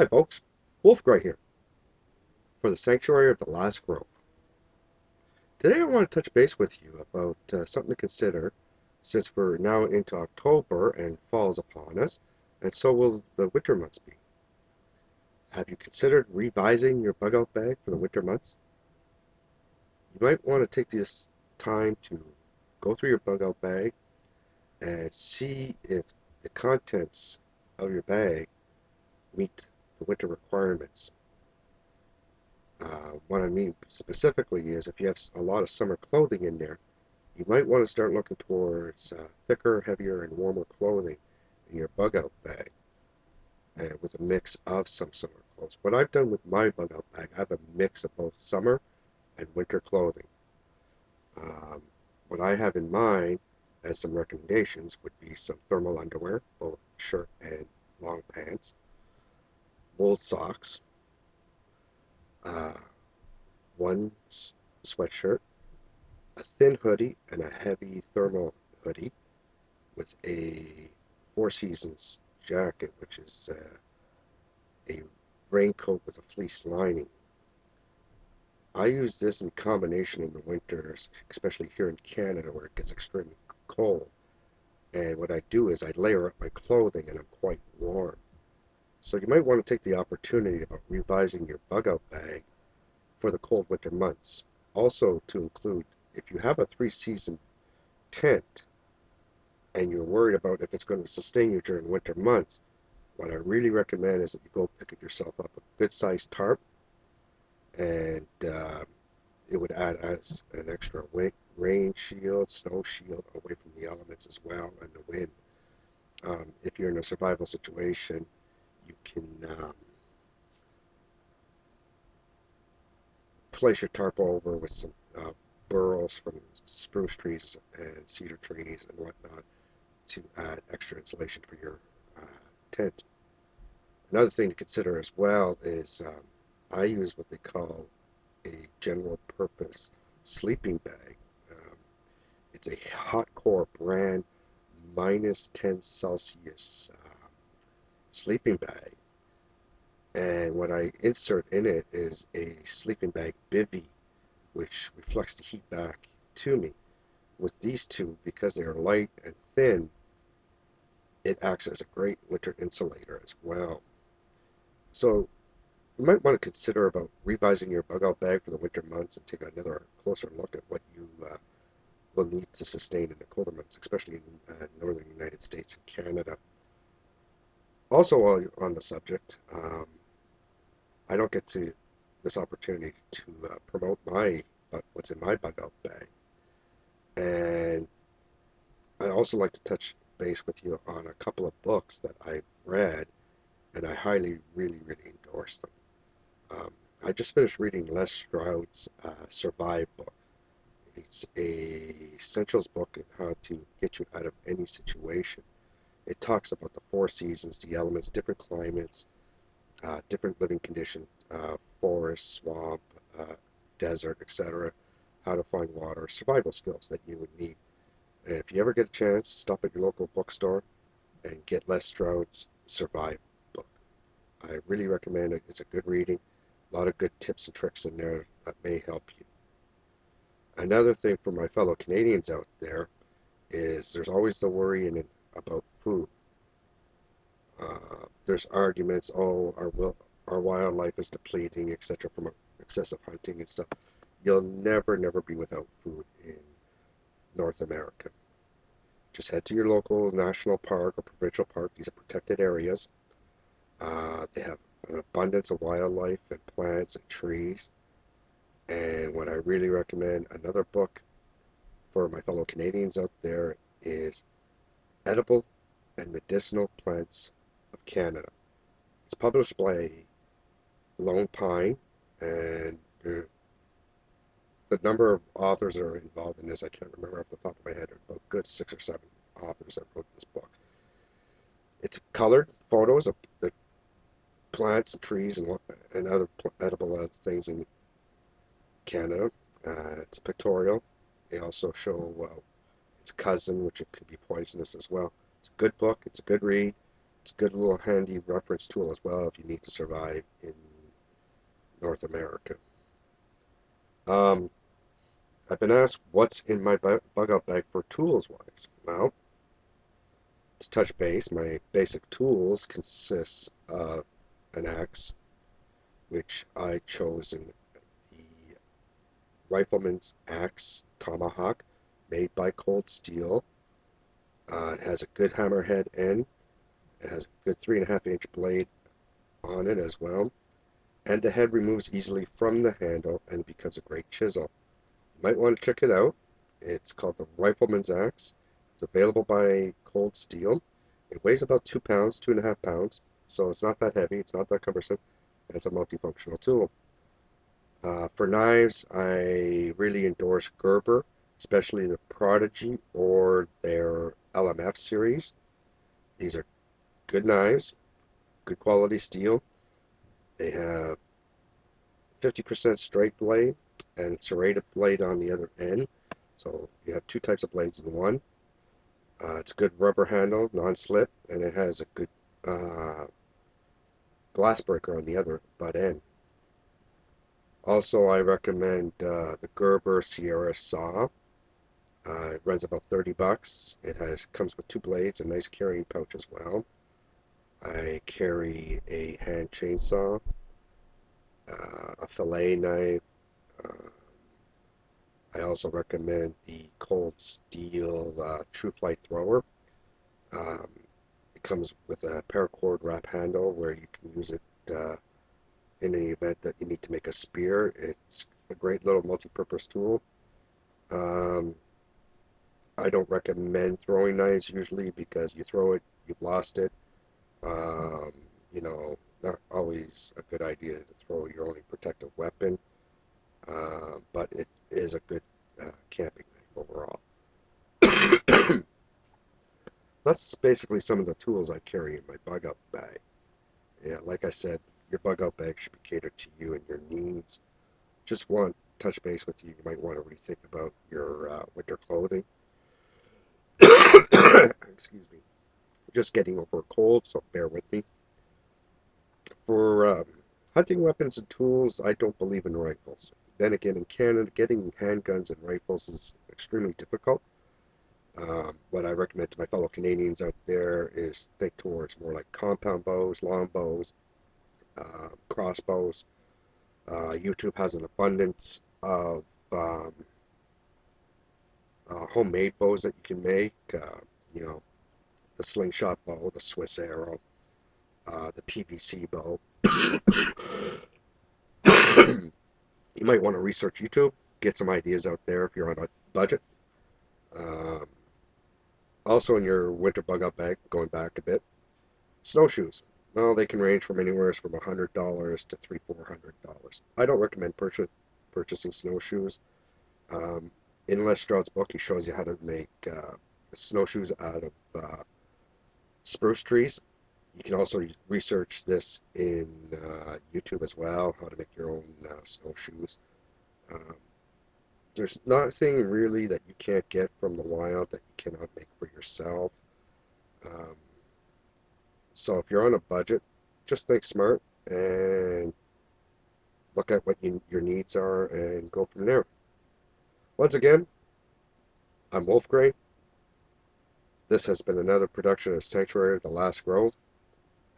Hi folks, Wolfgray here for the Sanctuary of the Last Grove. Today I want to touch base with you about something to consider since we're now into October and fall's upon us, and so will the winter months be. Have you considered revising your bug out bag for the winter months? You might want to take this time to go through your bug out bag and see if the contents of your bag meet the winter requirements. What I mean specifically is if you have a lot of summer clothing in there, you might want to start looking towards thicker, heavier, and warmer clothing in your bug out bag, and with a mix of some summer clothes. What I've done with my bug out bag, I have a mix of both summer and winter clothing. Um, what I have in mind as some recommendations would be some thermal underwear, both shirt and long pants, wool socks, uh, one sweatshirt, a thin hoodie, and a heavy thermal hoodie with a Four Seasons jacket, which is a raincoat with a fleece lining. I use this in combination in the winters, especially here in Canada where it gets extremely cold. And what I do is I layer up my clothing and I'm quite warm. So you might want to take the opportunity of revising your bug out bag for the cold winter months. Also to include, if you have a three-season tent and you're worried about if it's going to sustain you during winter months, what I really recommend is that you go pick yourself up a good sized tarp, and it would add as an extra rain shield, snow shield away from the elements as well and the wind. If you're in a survival situation, you can place your tarp over with some burls from spruce trees and cedar trees and whatnot to add extra insulation for your uh, tent. Another thing to consider as well is I use what they call a general purpose sleeping bag. Um, it's a hot core brand -10 Celsius sleeping bag. And what I insert in it is a sleeping bag bivy, which reflects the heat back to me. With these two, because they are light and thin, it acts as a great winter insulator as well. So you might want to consider about revising your bug out bag for the winter months and take another closer look at what you will need to sustain in the colder months, especially in northern United States and Canada. Also, while you're on the subject, I don't get to this opportunity to promote my what's in my bug out bag, and I also like to touch base with you on a couple of books that I've read, and I highly, really endorse them. I just finished reading Les Stroud's Survive book. It's a essentials book in how to get you out of any situation. It talks about the four seasons, the elements, different climates, different living conditions, forest, swamp, uh, desert, etc., how to find water, survival skills that you would need. And if you ever get a chance, stop at your local bookstore and get Les Stroud's Survive book. I really recommend it. It's a good reading, a lot of good tips and tricks in there that may help you. Another thing for my fellow Canadians out there is there's always the worry about food. There's arguments, oh, our wildlife is depleting, etc., from excessive hunting and stuff. You'll never be without food in North America. Just head to your local national park or provincial park. These are protected areas. They have an abundance of wildlife and plants and trees. And what I really recommend, another book for my fellow Canadians out there, is Edible and Medicinal Plants of Canada. It's published by Lone Pine, and the number of authors that are involved in this, I can't remember off the top of my head, about good 6 or 7 authors that wrote this book. It's colored photos of the plants and trees and other edible things in Canada. It's pictorial. They also show its cousin, which it could be poisonous as well. It's a good book. It's a good read. It's a good little handy reference tool as well if you need to survive in North America. Um, I've been asked what's in my bug out bag for tools wise. Well, to touch base, my basic tools consists of an axe, which I chose in the Rifleman's Axe Tomahawk, made by Cold Steel. It has a good hammerhead end. It has a good 3.5-inch blade on it as well. And the head removes easily from the handle and becomes a great chisel. You might want to check it out. It's called the Rifleman's Axe. It's available by Cold Steel. It weighs about 2 pounds, 2.5 pounds, so it's not that heavy, it's not that cumbersome, and it's a multifunctional tool. For knives, I really endorse Gerber, especially the Prodigy or their LMF series. These are good knives, good quality steel. They have 50% straight blade and serrated blade on the other end. So you have two types of blades in one. It's a good rubber handle, non-slip, and it has a good glass breaker on the other butt end. Also, I recommend the Gerber Sierra saw. It runs about $30. It comes with two blades, a nice carrying pouch as well. I carry a hand chainsaw, a fillet knife. Uh, I also recommend the Cold Steel True Flight thrower. Um, it comes with a paracord wrap handle where you can use it in the event that you need to make a spear. It's a great little multi-purpose tool. Um, I don't recommend throwing knives usually because you throw it, you've lost it. Um, not always a good idea to throw your only protective weapon, but it is a good camping knife overall. That's basically some of the tools I carry in my bug out bag. Yeah, like I said, your bug out bag should be catered to you and your needs. Just want to touch base with you. You might want to rethink about your winter clothing. Excuse me. Just getting over a cold, so bear with me. For hunting weapons and tools, I don't believe in rifles. Then again, in Canada, getting handguns and rifles is extremely difficult. What I recommend to my fellow Canadians out there is think towards more like compound bows, long bows, crossbows. YouTube has an abundance of homemade bows that you can make. You know, the slingshot bow, the Swiss arrow, the PVC bow. You might want to research YouTube, get some ideas out there if you're on a budget. Um, Also, in your winter bug out bag, going back a bit, snowshoes. Well, they can range from anywhere from $100 to $300-400. I don't recommend purchasing snowshoes. In Les Stroud's book, he shows you how to make snowshoes out of spruce trees. You can also research this in YouTube as well, how to make your own snowshoes. Um, there's nothing really that you can't get from the wild that you cannot make for yourself. Um, so if you're on a budget, just think smart and look at what your needs are and go from there. Once again, I'm Wolfgrain. This has been another production of Sanctuary of the Last Grove.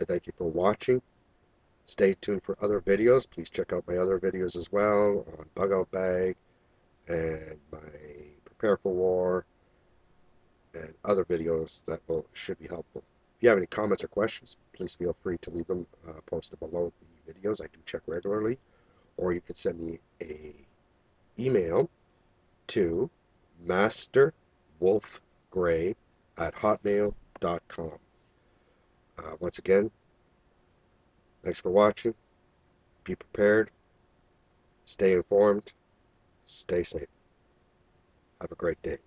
I thank you for watching. Stay tuned for other videos. Please check out my other videos as well on Bug Out Bag and my Prepare for War and other videos that should be helpful. If you have any comments or questions, please feel free to leave them posted below the videos. I do check regularly. Or you can send me a email to masterwolfgray@hotmail.com. Once again, thanks for watching. Be prepared. Stay informed. Stay safe. Have a great day.